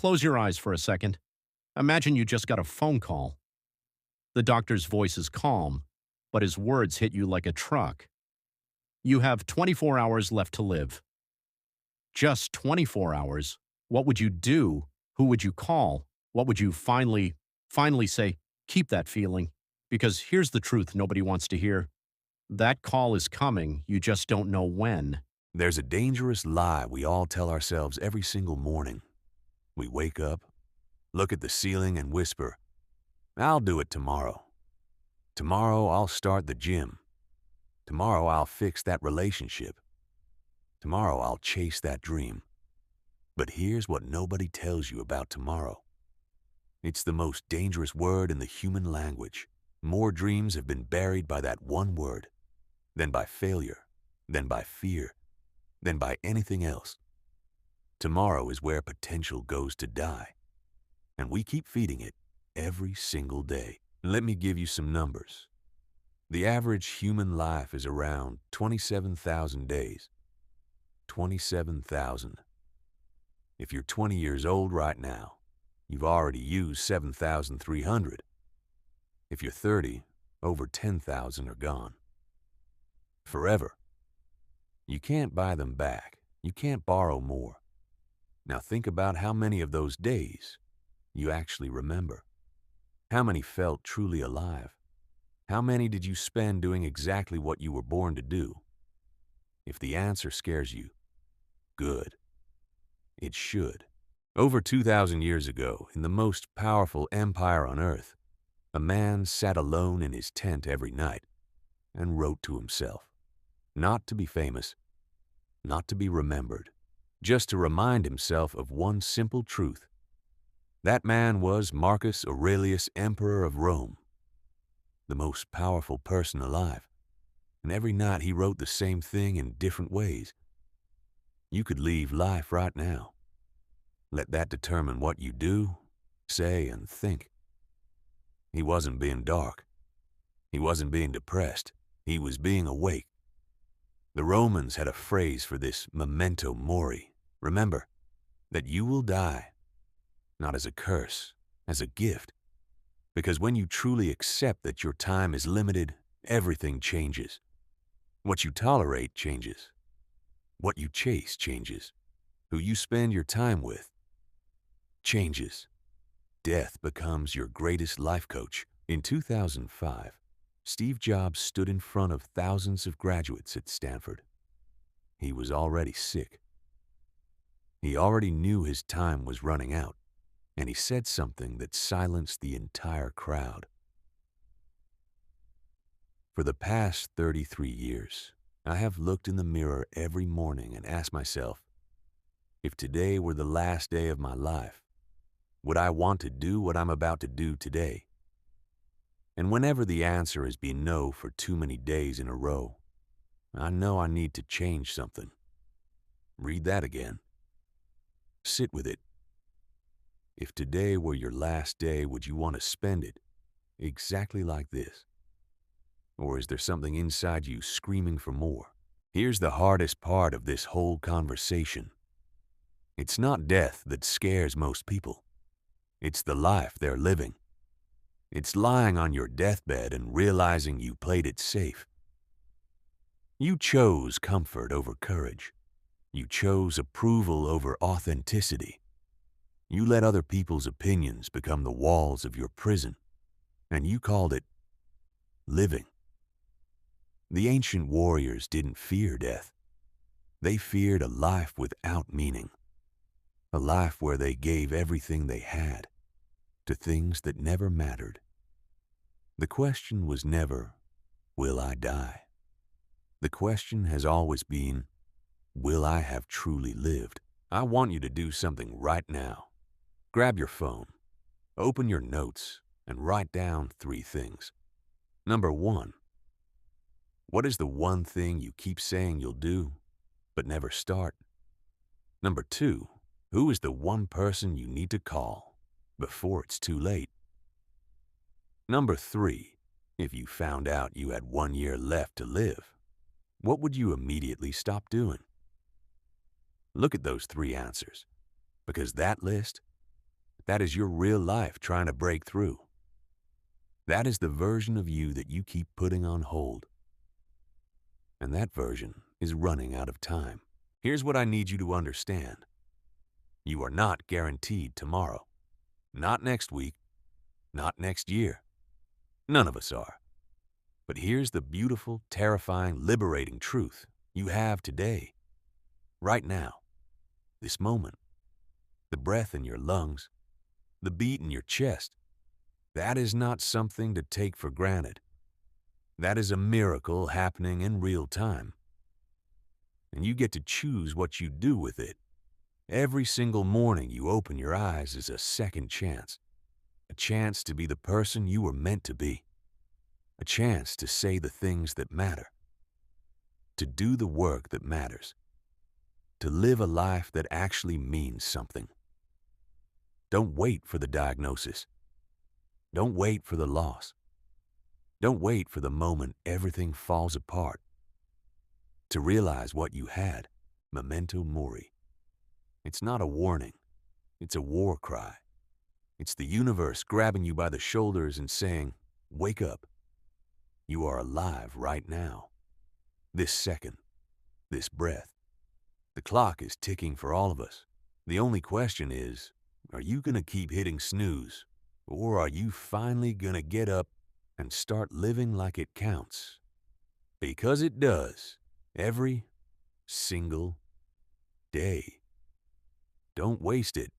Close your eyes for a second. Imagine you just got a phone call. The doctor's voice is calm, but his words hit you like a truck. You have 24 hours left to live. Just 24 hours. What would you do? Who would you call? What would you finally say? Keep that feeling. Because here's the truth nobody wants to hear. That call is coming, you just don't know when. There's a dangerous lie we all tell ourselves every single morning. We wake up, look at the ceiling and whisper, "I'll do it tomorrow. Tomorrow I'll start the gym. Tomorrow I'll fix that relationship. Tomorrow I'll chase that dream." But here's what nobody tells you about tomorrow. It's the most dangerous word in the human language. More dreams have been buried by that one word than by failure, than by fear, than by anything else. Tomorrow is where potential goes to die, and we keep feeding it every single day. Let me give you some numbers. The average human life is around 27,000 days. 27,000. If you're 20 years old right now, you've already used 7,300. If you're 30, over 10,000 are gone. Forever. You can't buy them back. You can't borrow more. Now think about how many of those days you actually remember. How many felt truly alive? How many did you spend doing exactly what you were born to do? If the answer scares you, good. It should. Over 2,000 years ago, in the most powerful empire on earth, a man sat alone in his tent every night and wrote to himself. Not to be famous, not to be remembered, just to remind himself of one simple truth. That man was Marcus Aurelius, Emperor of Rome, the most powerful person alive. And every night he wrote the same thing in different ways. You could leave life right now. Let that determine what you do, say, and think. He wasn't being dark. He wasn't being depressed. He was being awake. The Romans had a phrase for this, Memento Mori. Remember that you will die, not as a curse, as a gift. Because when you truly accept that your time is limited, everything changes. What you tolerate changes. What you chase changes. Who you spend your time with changes. Death becomes your greatest life coach. In 2005, Steve Jobs stood in front of thousands of graduates at Stanford. He was already sick. He already knew his time was running out, and he said something that silenced the entire crowd. For the past 33 years, I have looked in the mirror every morning and asked myself, if today were the last day of my life, would I want to do what I'm about to do today? And whenever the answer has been no for too many days in a row, I know I need to change something. Read that again. Sit with it. If today were your last day, would you want to spend it exactly like this? Or is there something inside you screaming for more? Here's the hardest part of this whole conversation. It's not death that scares most people. It's the life they're living. It's lying on your deathbed and realizing you played it safe. You chose comfort over courage. You chose approval over authenticity. You let other people's opinions become the walls of your prison, and you called it living. The ancient warriors didn't fear death. They feared a life without meaning, a life where they gave everything they had to things that never mattered. The question was never, will I die? The question has always been, will I have truly lived? I want you to do something right now. Grab your phone, open your notes, and write down 3 things. Number 1, what is the one thing you keep saying you'll do, but never start? Number 2, who is the one person you need to call before it's too late? Number 3, if you found out you had 1 year left to live, what would you immediately stop doing? Look at those 3 answers, because that list That is your real life trying to break through. That is the version of you that you keep putting on hold. And that version is running out of time. Here's what I need you to understand. You are not guaranteed tomorrow. Not next week. Not next year. None of us are. But here's the beautiful, terrifying, liberating truth you have today. Right now. This moment. The breath in your lungs. The beat in your chest. That is not something to take for granted. That is a miracle happening in real time. And you get to choose what you do with it. Every single morning you open your eyes is a second chance. A chance to be the person you were meant to be. A chance to say the things that matter. To do the work that matters. To live a life that actually means something. Don't wait for the diagnosis. Don't wait for the loss. Don't wait for the moment everything falls apart. To realize what you had, Memento Mori. It's not a warning. It's a war cry. It's the universe grabbing you by the shoulders and saying, wake up. You are alive right now. This second. This breath. The clock is ticking for all of us. The only question is, are you going to keep hitting snooze? Or are you finally going to get up and start living like it counts? Because it does. Every single day. Don't waste it.